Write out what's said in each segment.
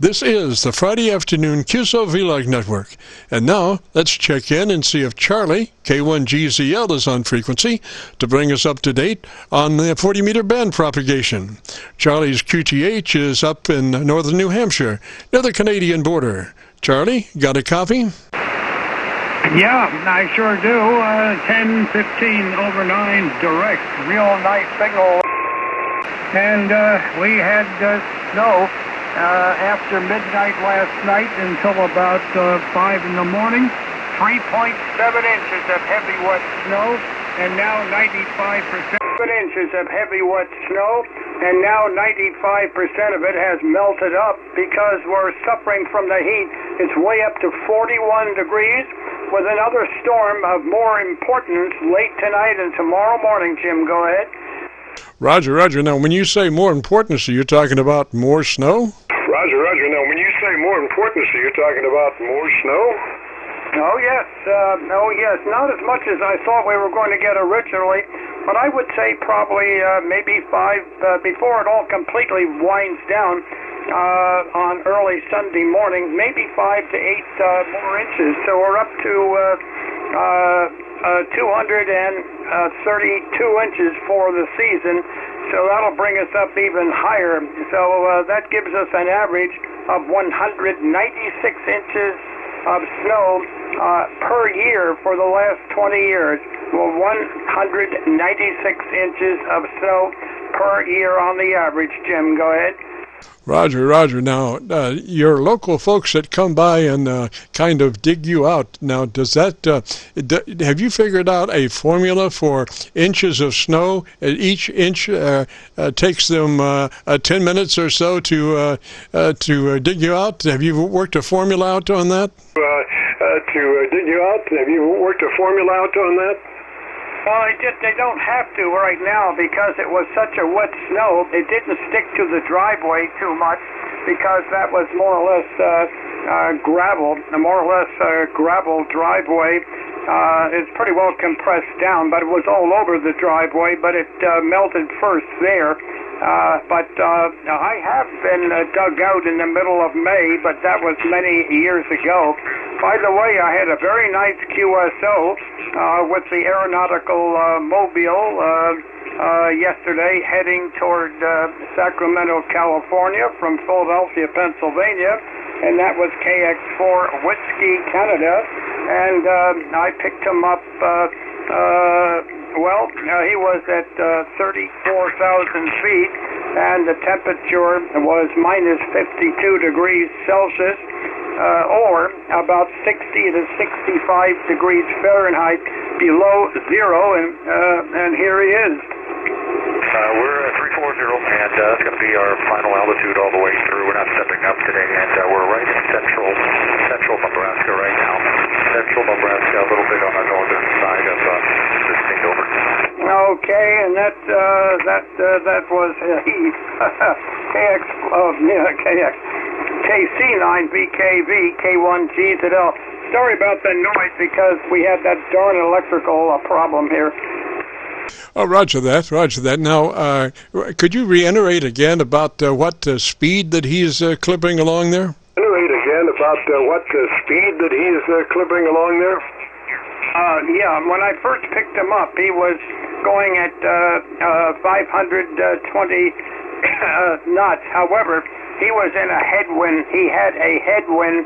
This is the Friday afternoon Qso-Vlog network. And now, let's check in and see if CHARLEY-K1GZL is on frequency to bring us up to date on the 40-meter band propagation. Charlie's QTH is up in northern New Hampshire, near the Canadian border. Charlie, got a copy? Yeah, I sure do. 10:15 over 9 direct. Real nice signal. And we had snow after midnight last night until about 5 in the morning. 3.7 inches of heavy wet snow, and now 95%. Inches of heavy wet snow, and now 95% of it has melted up because we're suffering from the heat. It's way up to 41 degrees with another storm of more importance late tonight and tomorrow morning. Jim, go ahead. Roger, Roger. Now, when you say more importance, are you talking about more snow? Roger, Roger. Now, when you say more importance, are you talking about more snow? Oh, yes. Not as much as I thought we were going to get originally, but I would say probably maybe 5 before it all completely winds down on early Sunday morning, maybe 5 to 8 more inches. So we're up to 232 inches for the season. So that'll bring us up even higher. So that gives us an average of 196 inches of snow per year for the last 20 years. Well, 196 inches of snow per year on the average. Jim, go ahead. Roger, Roger. Now, your local folks that come by and kind of dig you out, now, does that, have you figured out a formula for inches of snow? Each inch takes them 10 minutes or so to dig you out. Have you worked a formula out on that? To dig you out? Have you worked a formula out on that? Well, they don't have to right now because it was such a wet snow. It didn't stick to the driveway too much because that was more or less gravel, gravel driveway. It's pretty well compressed down, but it was all over the driveway, but it melted first there. But I have been dug out in the middle of May, but that was many years ago. By the way, I had a very nice QSO with the aeronautical mobile yesterday heading toward Sacramento, California from Philadelphia, Pennsylvania, and that was KX4 Whiskey, Canada, and I picked him up, he was at 34,000 feet, and the temperature was minus 52 degrees Celsius, or about 60 to 65 degrees Fahrenheit below zero, and here he is. We're at 340, and that's going to be our final altitude all the way through. We're not stepping up today, and we're right in central Nebraska right now. Central Nebraska, a little bit on the northern side of the state over. Okay, and that was KX. KC9VKV, K1GZL. Sorry about the noise because we had that darn electrical problem here. Oh, roger that, roger that. Now, could you reiterate again about what speed that he's clipping along there? Reiterate again about what speed that he's clipping along there? Yeah, when I first picked him up, he was going at 520 knots. However, he was in a headwind. He had a headwind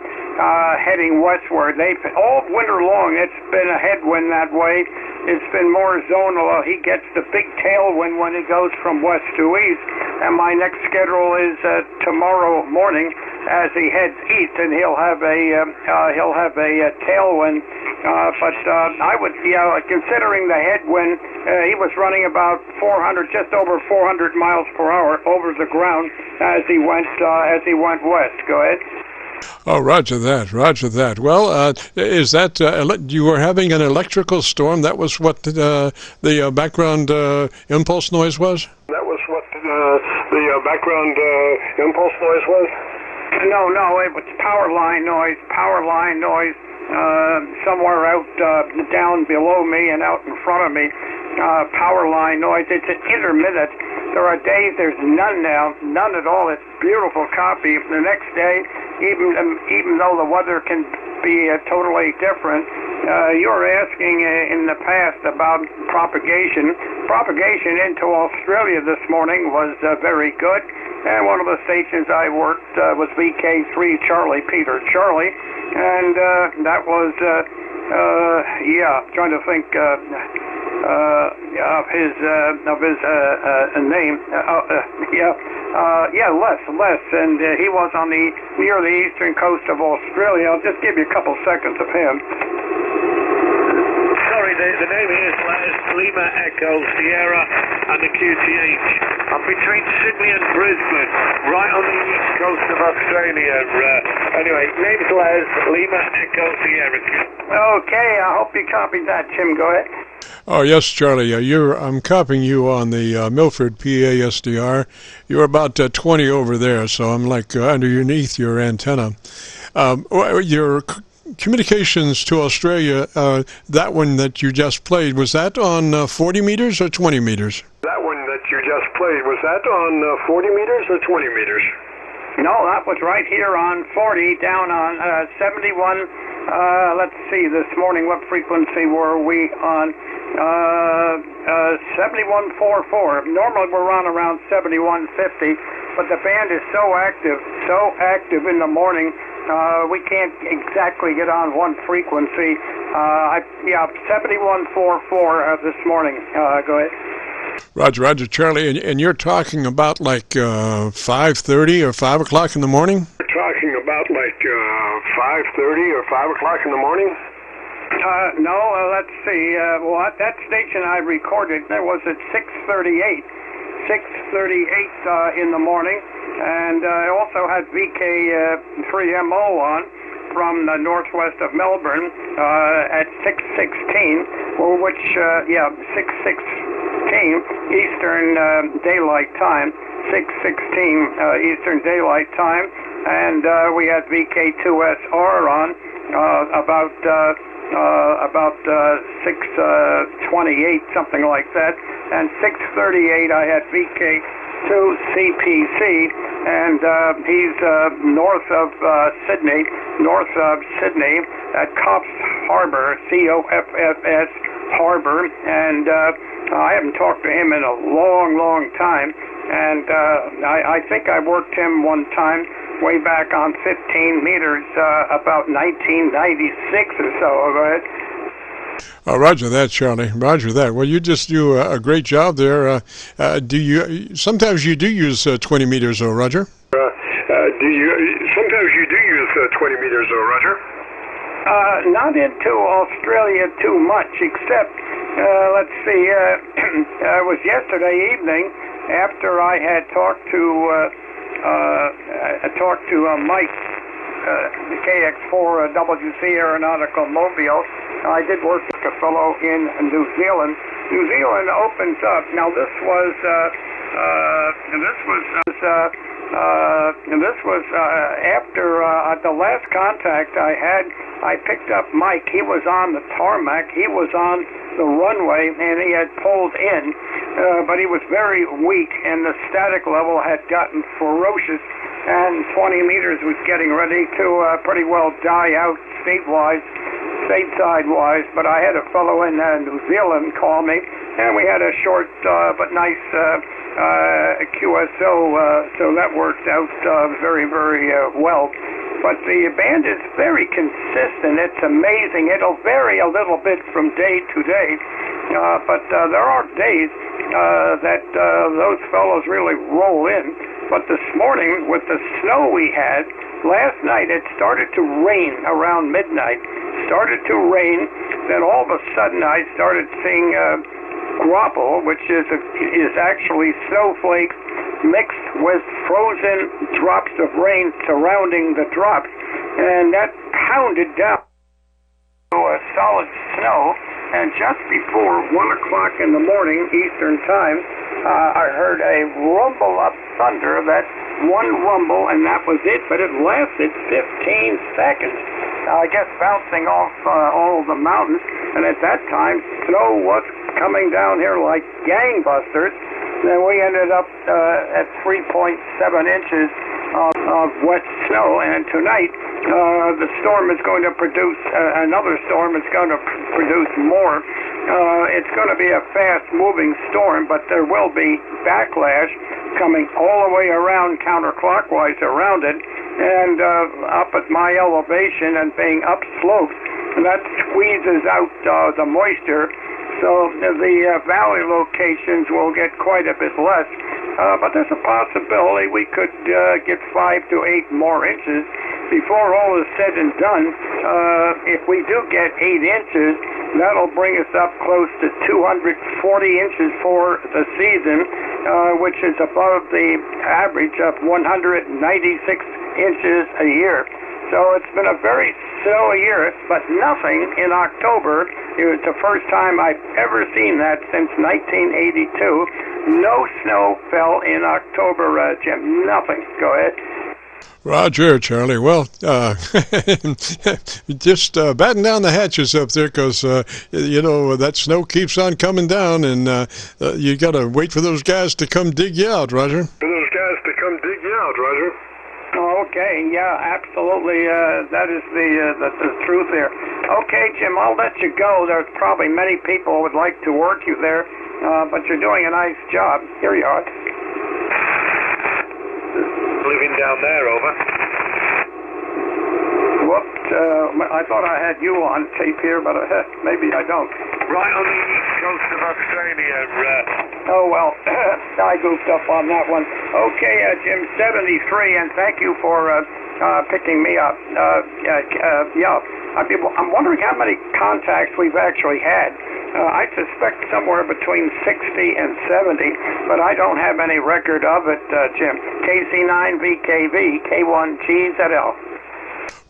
heading westward. All winter long, it's been a headwind that way. It's been more zonal. He gets the big tailwind when he goes from west to east. And my next schedule is tomorrow morning as he heads east, and he'll have a tailwind. But I would, considering the headwind, he was running about 400, just over 400 miles per hour over the ground as he went west. Go ahead. Oh, roger that, roger that. Well, is that you were having an electrical storm? That was what the background impulse noise was? That was what the background impulse noise was? No, it was power line noise. Somewhere out down below me and out in front of me. Power line noise. It's an intermittent. There are days there's none now, none at all. It's beautiful copy. The next day, even though the weather can be totally different, you were asking in the past about propagation. Propagation into Australia this morning was very good. And one of the stations I worked was VK3 Charlie Peter Charlie, and that was trying to think of his name. Les, and he was on near the eastern coast of Australia. I'll just give you a couple seconds of him. Sorry, the name here is Les, Lima Echo Sierra and the QTH. I'm between Sydney and Brisbane, right on the east coast of Australia. Anyway, name's Les, Lima Echo Sierra. Okay, I hope you copied that, Tim. Go ahead. Oh, yes, Charlie. I'm copying you on the Milford PASDR. You're about 20 over there, so I'm like underneath your antenna. Your communications to Australia, that one that you just played, was that on 40 meters or 20 meters? That one that you just played, was that on 40 meters or 20 meters? No, that was right here on 40, down on 71. Let's see, this morning, what frequency were we on? 7144. Normally we're on around 7150, but the band is so active in the morning, we can't exactly get on one frequency. 7144 this morning. Go ahead. Roger, Charlie, and you're talking about like 5:30 or 5 o'clock in the morning? We're talking about like 5:30 or 5 o'clock in the morning? No, let's see. That station I recorded, that was at 6:38 in the morning, and I also had VK3MO on from the northwest of Melbourne at 6:16, which 6:16 Eastern Daylight Time, 6:16 Eastern Daylight Time, and we had VK2SR on about 6:28, something like that, and 6:38 I had VK2CPC, and he's north of Sydney at Coffs Harbour, COFFS Harbour, and I haven't talked to him in a long time, and I think I worked him one time way back on 15 meters, about 1996 or so. Go ahead. Roger that, Charlie. Roger that. Well, you just do a great job there. Sometimes you do use 20 meters, Roger? Sometimes you do use 20 meters, Roger? Not into Australia too much, except, let's see, it was yesterday evening after I had talked to Mike, the KX4 WC Aeronautical Mobile. I did work with a fellow in New Zealand. New Zealand opens up. Now this was after the last contact I had. I picked up Mike. He was on the tarmac. He was on the runway, and he had pulled in, but he was very weak, and the static level had gotten ferocious, and 20 meters was getting ready to pretty well die out stateside-wise, but I had a fellow in New Zealand call me, and we had a short but nice QSO, so that worked out very well. But the band is very consistent. It's amazing. It'll vary a little bit from day to day, but there are days that those fellows really roll in. But this morning, with the snow we had, last night it started to rain around midnight. Started to rain, then all of a sudden I started seeing grapple, which is actually snowflakes mixed with frozen drops of rain surrounding the drops, and that pounded down to a solid snow. And just before 1 o'clock in the morning Eastern Time, I heard a rumble of thunder. That one rumble, and that was it, but it lasted 15 seconds. I guess bouncing off all of the mountains, and at that time snow was coming down here like gangbusters. and we ended up at 3.7 inches of wet snow. And tonight, the storm is going to produce another storm. It's going to produce more. It's going to be a fast-moving storm, but there will be backlash coming all the way around, counterclockwise around it, and up at my elevation and being upslope. And that squeezes out the moisture, so the valley locations will get quite a bit less. But there's a possibility we could get 5 to 8 more inches before all is said and done. If we do get 8 inches, that'll bring us up close to 240 inches for the season, which is above the average of 196 inches a year. So it's been a very snowy year, but nothing in October. It was the first time I've ever seen that since 1982. No snow fell in October, Jim. Nothing. Go ahead. Roger, Charlie. Well, just batten down the hatches up there, because that snow keeps on coming down, and you got to wait for those guys to come dig you out, Roger. For those guys to come dig you out, Roger. Okay, yeah, absolutely. That is the truth there. Okay, Jim, I'll let you go. There's probably many people who would like to work you there, but you're doing a nice job. Here you are. Living down there, over. Whoops, I thought I had you on tape here, but maybe I don't. Right on the east coast of Australia. Oh, well, I goofed up on that one. Okay, Jim, 73, and thank you for picking me up. I'm wondering how many contacts we've actually had. I suspect somewhere between 60 and 70, but I don't have any record of it, Jim. KC9VKV, K1GZL.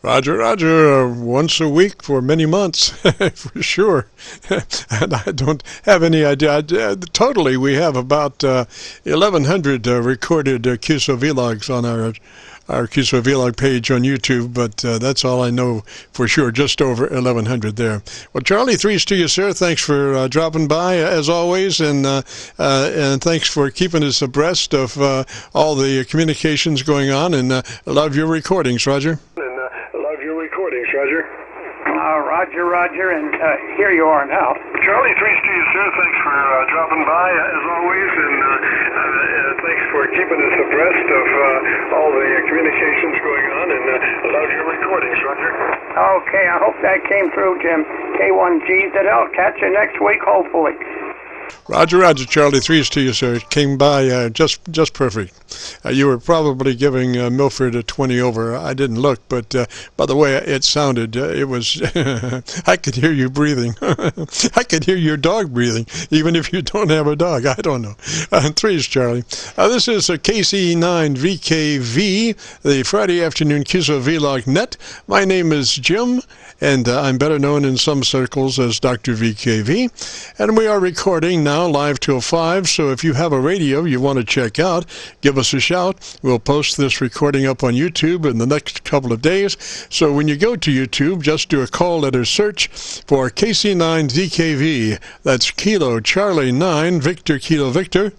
Roger, once a week for many months, for sure. And I don't have any idea. Totally, we have about 1,100 recorded Qso-Vlogs on our Qso-Vlog page on YouTube, but that's all I know for sure, just over 1,100 there. Well, Charlie, threes to you, sir. Thanks for dropping by, as always, and thanks for keeping us abreast of all the communications going on, and love your recordings, Roger. Roger. Roger, and here you are now. Charlie, threes to you, sir. Thanks for dropping by, as always, and thanks for keeping us abreast of all the communications going on, and love your recordings, Roger. Okay, I hope that came through, Jim. K1GZL. Catch you next week, hopefully. Roger, Charlie. Threes to you, sir. It came by just perfect. You were probably giving Milford a 20 over. I didn't look, but by the way it sounded, it was, I could hear you breathing. I could hear your dog breathing, even if you don't have a dog. I don't know. Threes, Charlie. This is a KC9VKV, the Friday afternoon Qso-Vlog net. My name is Jim, and I'm better known in some circles as Dr. VKV, and we are recording now live till 5, so if you have a radio you want to check out, give us a shout. We'll post this recording up on YouTube in the next couple of days, so when you go to YouTube, just do a call letter search for KC9VKV. That's Kilo Charlie 9 Victor Kilo Victor.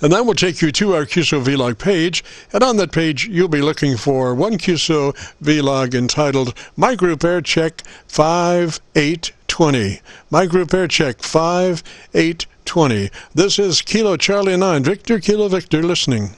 And that will take you to our Qso-Vlog page, and on that page you'll be looking for one Qso-Vlog entitled My Group Air Check 5820. My Group Air Check 5820. This is Kilo Charlie 9 Victor Kilo Victor listening.